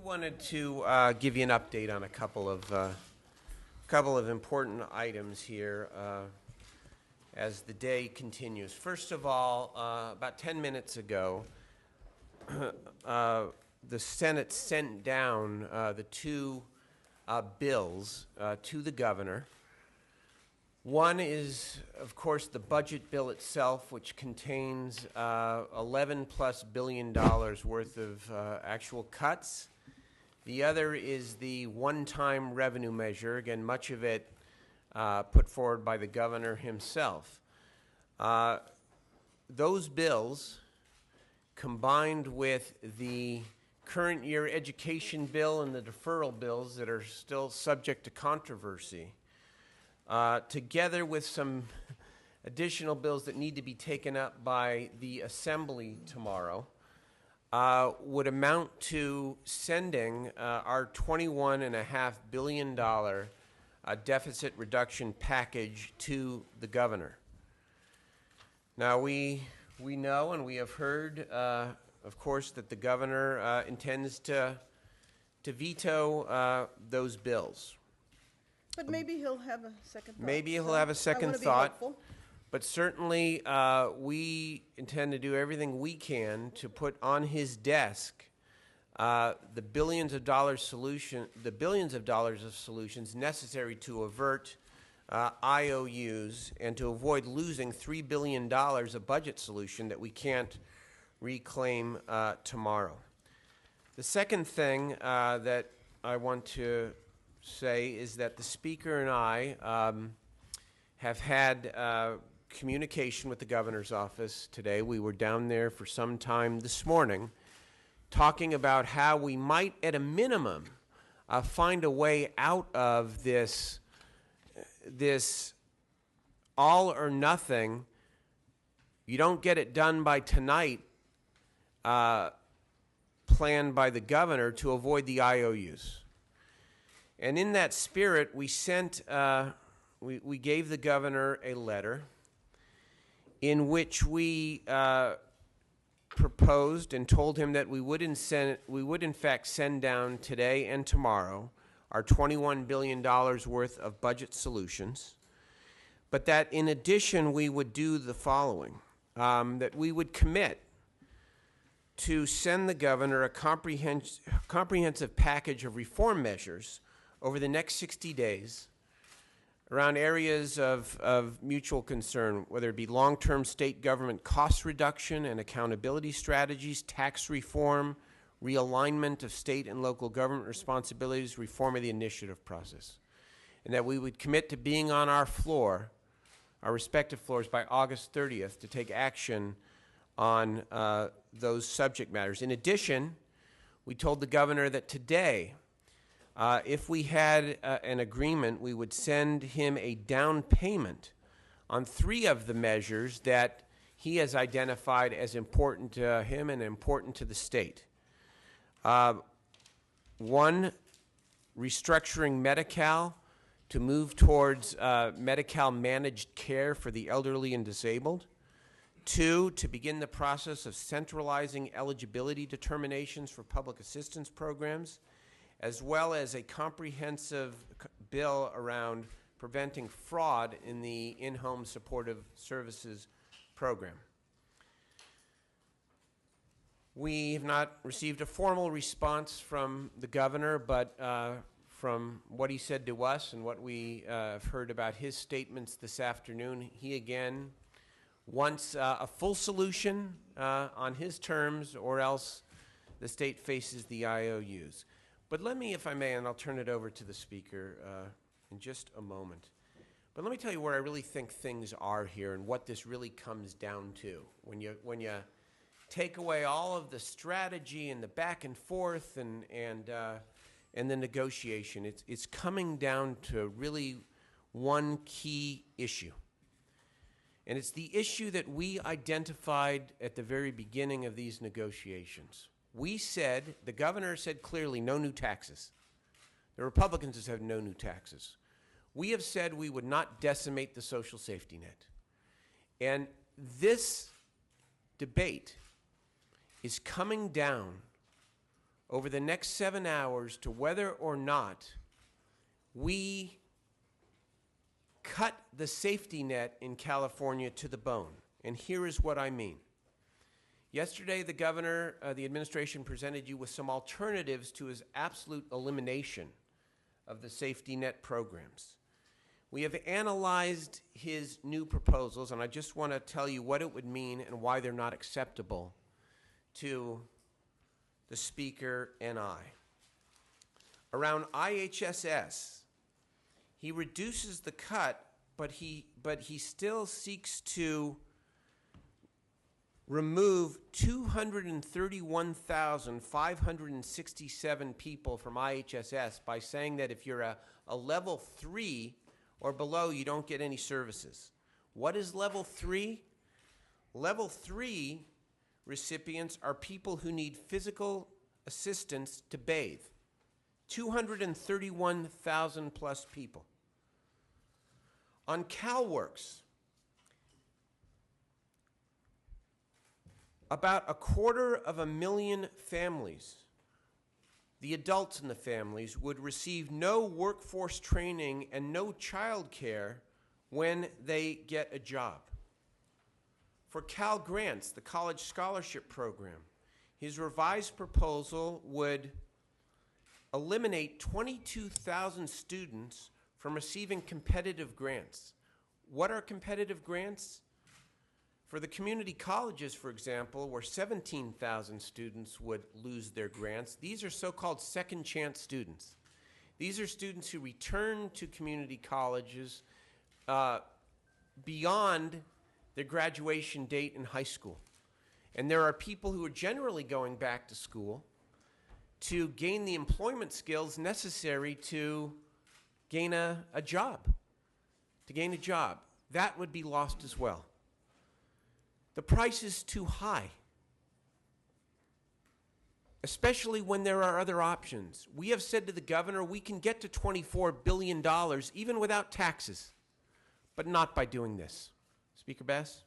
wanted to give you an update on a couple of important items here as the day continues. First of all, about 10 minutes ago, the Senate sent down the two bills to the governor. One is, of course, the budget bill itself, which contains $11+ billion worth of actual cuts. The other is the one-time revenue measure, again, much of it put forward by the governor himself. Those bills, combined with the current year education bill and the deferral bills that are still subject to controversy, together with some additional bills that need to be taken up by the Assembly tomorrow, would amount to sending our $21.5 billion deficit reduction package to the governor. Now, we know and we have heard, of course, that the governor intends to veto those bills. But maybe he'll have a second thought. Maybe he'll have a second thought. I want to be hopeful. But certainly, we intend to do everything we can to put on his desk the billions of dollars of solutions necessary to avert IOUs and to avoid losing $3 billion of budget solution that we can't reclaim tomorrow. The second thing that I want to say is that the Speaker and I have had communication with the governor's office today. We were down there for some time this morning talking about how we might, at a minimum, find a way out of this all or nothing, you don't get it done by tonight plan by the governor to avoid the IOUs. And in that spirit, we sent, we gave the governor a letter in which we proposed and told him that we would in fact send down today and tomorrow our $21 billion worth of budget solutions, but that in addition we would do the following, that we would commit to send the governor a comprehensive package of reform measures over the next 60 days around areas of mutual concern, whether it be long-term state government cost reduction and accountability strategies, tax reform, realignment of state and local government responsibilities, reform of the initiative process. And that we would commit to being on our floor, our respective floors, by August 30th to take action on those subject matters. In addition, we told the governor that today, if we had an agreement, we would send him a down payment on 3 of the measures that he has identified as important to him and important to the state. One, restructuring Medi-Cal to move towards Medi-Cal managed care for the elderly and disabled. 2, to begin the process of centralizing eligibility determinations for public assistance programs, as well as a comprehensive bill around preventing fraud in the in-home supportive services program. We have not received a formal response from the governor, but from what he said to us and what we have heard about his statements this afternoon, he again wants a full solution on his terms, or else the state faces the IOUs. But let me, if I may, and I'll turn it over to the Speaker in just a moment, but let me tell you where I really think things are here and what this really comes down to. When you take away all of the strategy and the back and forth and the negotiation, it's coming down to really one key issue. And it's the issue that we identified at the very beginning of these negotiations. We said, the governor said clearly, no new taxes. The Republicans have said no new taxes. We have said we would not decimate the social safety net. And this debate is coming down over the next 7 hours to whether or not we cut the safety net in California to the bone. And here is what I mean. Yesterday, the governor, the administration presented you with some alternatives to his absolute elimination of the safety net programs. We have analyzed his new proposals, and I just want to tell you what it would mean and why they're not acceptable to the Speaker and I. Around IHSS, he reduces the cut, but he still seeks to remove 231,567 people from IHSS by saying that if you're a level 3 or below, you don't get any services. What is level 3? Level 3 recipients are people who need physical assistance to bathe. 231,000 plus people. On CalWorks, about 250,000 families, the adults in the families, would receive no workforce training and no child care when they get a job. For Cal Grants, the college scholarship program, his revised proposal would eliminate 22,000 students from receiving competitive grants. What are competitive grants? For the community colleges, for example, where 17,000 students would lose their grants, these are so-called second chance students. These are students who return to community colleges beyond their graduation date in high school. And there are people who are generally going back to school to gain the employment skills necessary to gain a job. That would be lost as well. The price is too high, especially when there are other options. We have said to the governor we can get to $24 billion even without taxes, but not by doing this. Speaker Bass?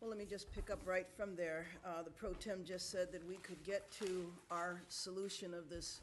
Well, let me just pick up right from there. The pro tem just said that we could get to our solution of this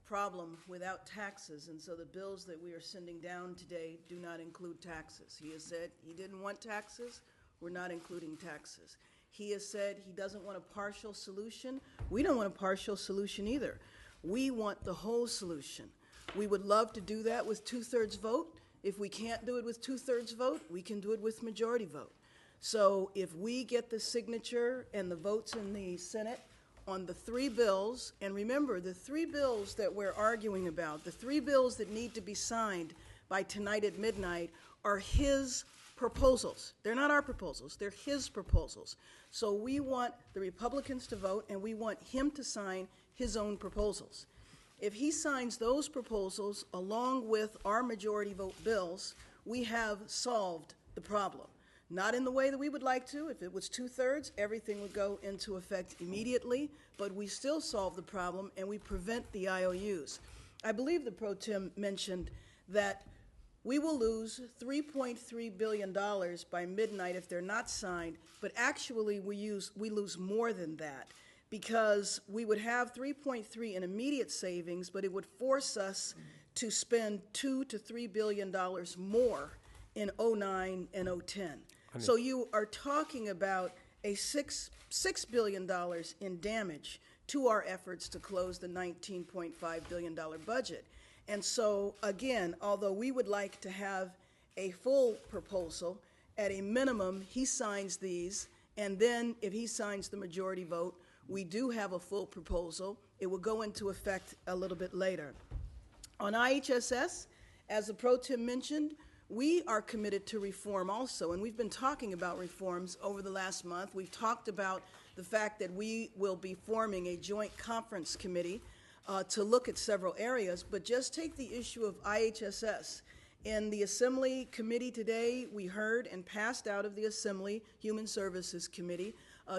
problem without taxes, and so the bills that we are sending down today do not include taxes. He has said he didn't want taxes. We're not including taxes. He has said he doesn't want a partial solution. We don't want a partial solution either. We want the whole solution. We would love to do that with 2/3 vote. If we can't do it with 2/3 vote, we can do it with majority vote. So if we get the signature and the votes in the Senate on the 3 bills, and remember, the 3 bills that we're arguing about, the 3 bills that need to be signed by tonight at midnight are his proposals. They're not our proposals. They're his proposals. So we want the Republicans to vote, and we want him to sign his own proposals. If he signs those proposals along with our majority vote bills, we have solved the problem. Not in the way that we would like to. If it was 2/3, everything would go into effect immediately, but we still solve the problem and we prevent the IOUs. I believe the pro tem mentioned that we will lose $3.3 billion by midnight if they're not signed, but actually we lose more than that, because we would have 3.3 in immediate savings, but it would force us to spend $2 to $3 billion more in 09 and 010. So you are talking about a $6 billion in damage to our efforts to close the $19.5 billion budget. And so, again, although we would like to have a full proposal, at a minimum, he signs these, and then if he signs the majority vote, we do have a full proposal. It will go into effect a little bit later. On IHSS, as the pro tem mentioned, we are committed to reform also, and we've been talking about reforms over the last month. We've talked about the fact that we will be forming a joint conference committee to look at several areas, but just take the issue of IHSS. In the Assembly Committee today, we heard and passed out of the Assembly Human Services Committee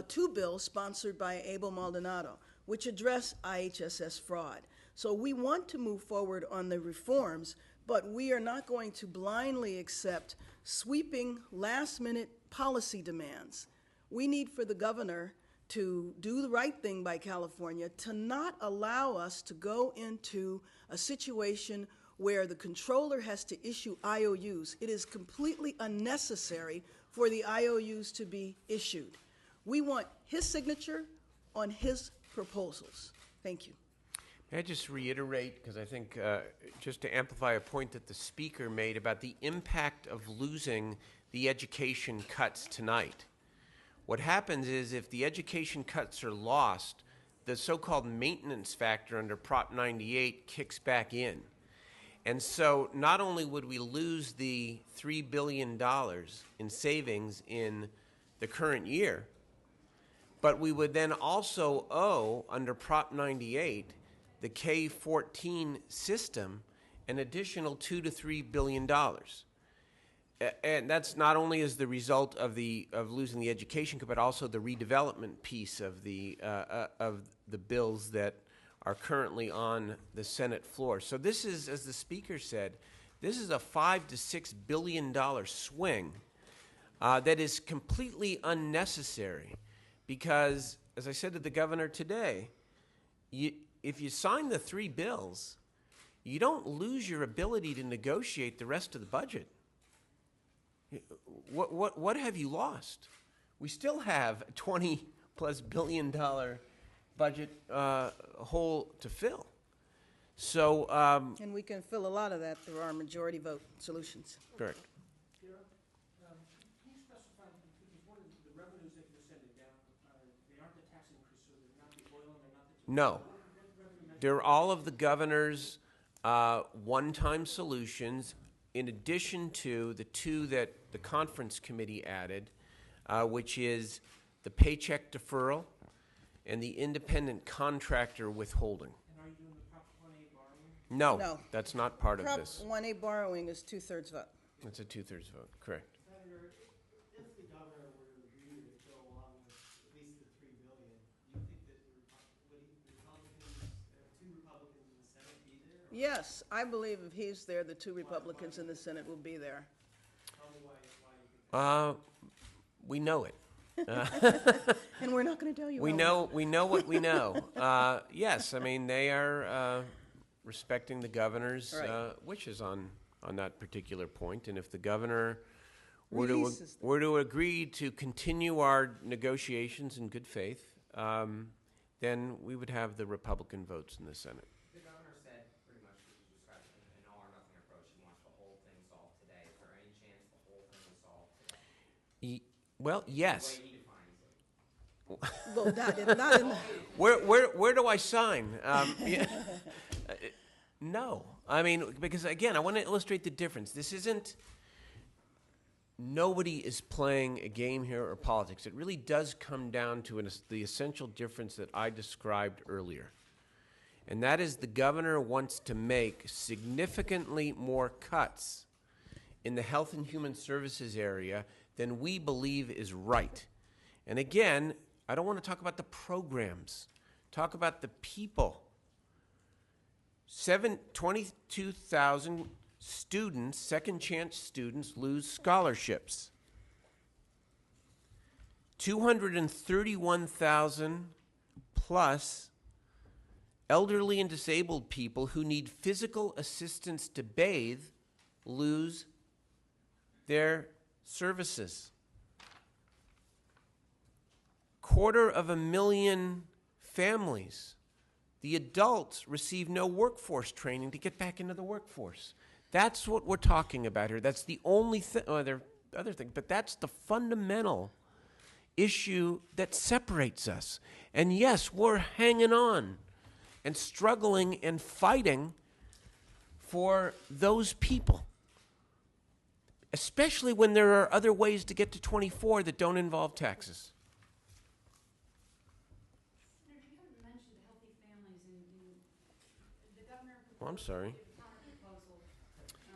2 bills sponsored by Abel Maldonado, which address IHSS fraud. So we want to move forward on the reforms, but we are not going to blindly accept sweeping last-minute policy demands. We need for the governor to do the right thing by California, to not allow us to go into a situation where the controller has to issue IOUs. It is completely unnecessary for the IOUs to be issued. We want his signature on his proposals. Thank you. May I just reiterate, because I think just to amplify a point that the speaker made about the impact of losing the education cuts tonight. What happens is if the education cuts are lost, the so-called maintenance factor under Prop 98 kicks back in. And so not only would we lose the $3 billion in savings in the current year, but we would then also owe, under Prop 98, the K-14 system an additional $2 to $3 billion. And that's not only as the result of losing the education, but also the redevelopment piece of the bills that are currently on the Senate floor. So this is, as the speaker said, this is a $5 to $6 billion swing that is completely unnecessary, because, as I said to the governor today, if you sign the 3 bills, you don't lose your ability to negotiate the rest of the budget. What have you lost? We still have a $20+ billion budget hole to fill. So, And we can fill a lot of that through our majority vote solutions. correct. Can you specify, because one of the revenues that you're sending down, they aren't the tax increase, so they're not the oil, and they're not the... No. They're all of the governor's one-time solutions, in addition to the 2 that the conference committee added, which is the paycheck deferral and the independent contractor withholding. And are you doing the Prop 1A borrowing? No, that's not part of this. Prop 1A borrowing is 2/3 vote. It's a 2/3 vote, correct. Senator, if the governor were to agree to go along with at least the $3 billion, do you think that would Republicans, 2 Republicans in the Senate be there? Yes, I believe if he's there, the 2 Republicans in the Senate will be there. Tell me why you think We know it. And we're not going to tell you. We know what we know. Yes, I mean, they are respecting the governor's Right. wishes on that particular point. And if the governor Releases them. were to agree to continue our negotiations in good faith, then we would have the Republican votes in the Senate. The governor said pretty much what you described, an all or nothing approach. He wants the whole thing solved today. Is there any chance the whole thing is solved today? Well, yes. The way he defines it. Well, not in the, Where do I sign? Yeah. No. I mean, because again, I want to illustrate the difference. This isn't, nobody is playing a game here or politics. It really does come down to the essential difference that I described earlier. And that is the governor wants to make significantly more cuts in the health and human services area than we believe is right. And again, I don't want to talk about the programs. Talk about the people. 22,000 students, second chance students, lose scholarships. 231,000 plus elderly and disabled people who need physical assistance to bathe lose their services. 250,000 families, the adults receive no workforce training to get back into the workforce. That's what we're talking about here. That's the only thing, there are other things, but that's the fundamental issue that separates us. And yes, we're hanging on and struggling and fighting for those people, especially when there are other ways to get to 24 that don't involve taxes. Senator, you haven't mentioned healthy families in the governor. Oh, I'm sorry. Proposal.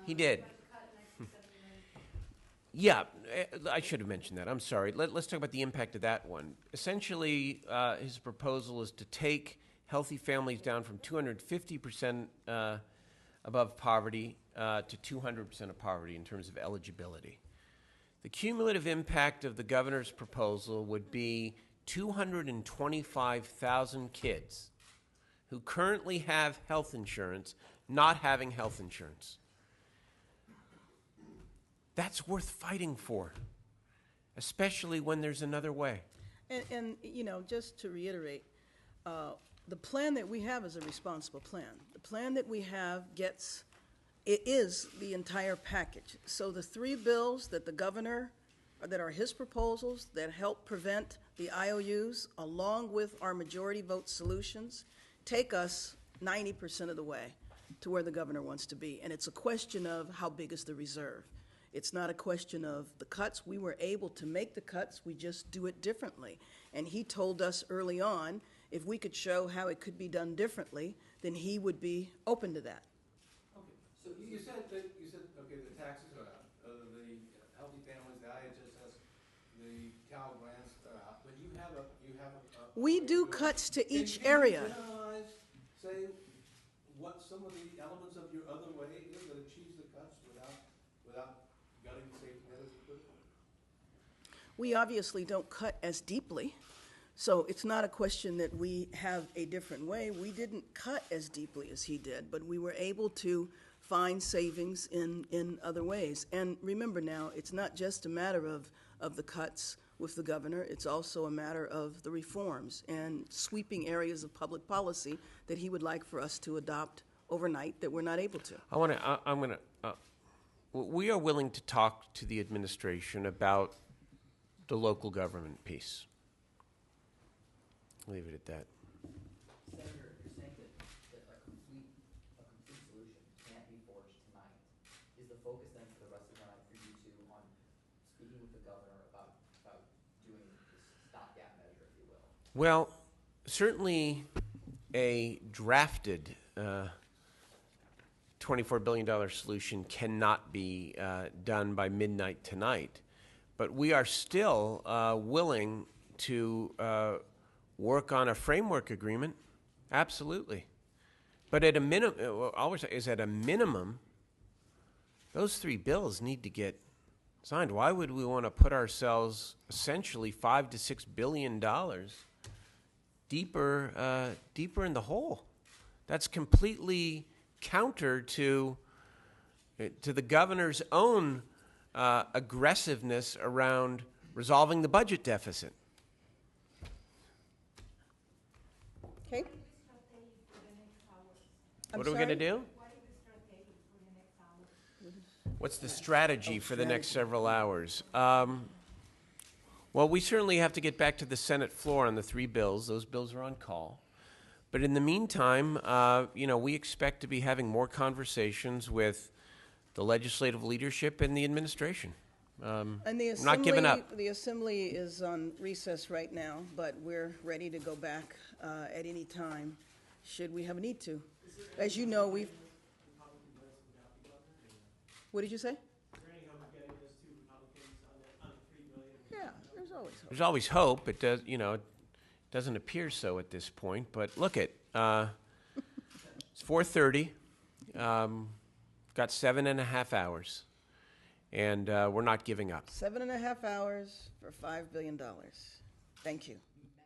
He did. About to cut an extra $7 million. Yeah, I should have mentioned that. I'm sorry. Let's talk about the impact of that one. Essentially, his proposal is to take healthy families down from 250% above poverty to 200% of poverty in terms of eligibility. The cumulative impact of the governor's proposal would be 225,000 kids who currently have health insurance not having health insurance. That's worth fighting for, especially when there's another way. And you know, just to reiterate, the plan that we have is a responsible plan. The plan that we have it is the entire package. So the three bills that the governor, that are his proposals, that help prevent the IOUs, along with our majority vote solutions, take us 90% of the way to where the governor wants to be. And it's a question of how big is the reserve. It's not a question of the cuts. We were able to make the cuts, we just do it differently. And he told us early on, if we could show how it could be done differently, then he would be open to that. Okay, so you said, okay, the taxes are out, the Healthy Families, the IHSS, the Cal grants are out, but you have a We do cuts to each area. Can you generalize, say, what some of the elements of your other way is that achieves the cuts without gutting the safety net, as you put it? We obviously don't cut as deeply, so it's not a question that we have a different way. We didn't cut as deeply as he did, but we were able to find savings in other ways. And remember now, it's not just a matter of the cuts with the governor, it's also a matter of the reforms and sweeping areas of public policy that he would like for us to adopt overnight that we're not able to. We are willing to talk to the administration about the local government piece. Leave it at that. Senator, you're saying that a complete solution can't be forged tonight. Is the focus then for the rest of the night for you two on speaking with the governor about doing this stopgap measure, if you will? Well, certainly a drafted $24 billion solution cannot be done by midnight tonight, but we are still willing to work on a framework agreement, absolutely. But at a minimum, always is at a minimum, those three bills need to get signed. Why would we want to put ourselves essentially $5 to $6 billion deeper in the hole? That's completely counter to the governor's own aggressiveness around resolving the budget deficit. Okay? What are we going to do? What's the strategy for the next several hours? Well, we certainly have to get back to the Senate floor on the three bills. Those bills are on call. But in the meantime, we expect to be having more conversations with the legislative leadership and the administration. And the assembly, not giving up. The assembly is on recess right now, but we're ready to go back at any time, should we have a need to. As you know, we've. What did you say? Is there any hope of getting those two Republicans on the $3 billion? Yeah, there's always hope. There's always hope. It does, it doesn't appear so at this point. But look it's 4:30. Got 7.5 hours, and we're not giving up. 7.5 hours for $5 billion. Thank you.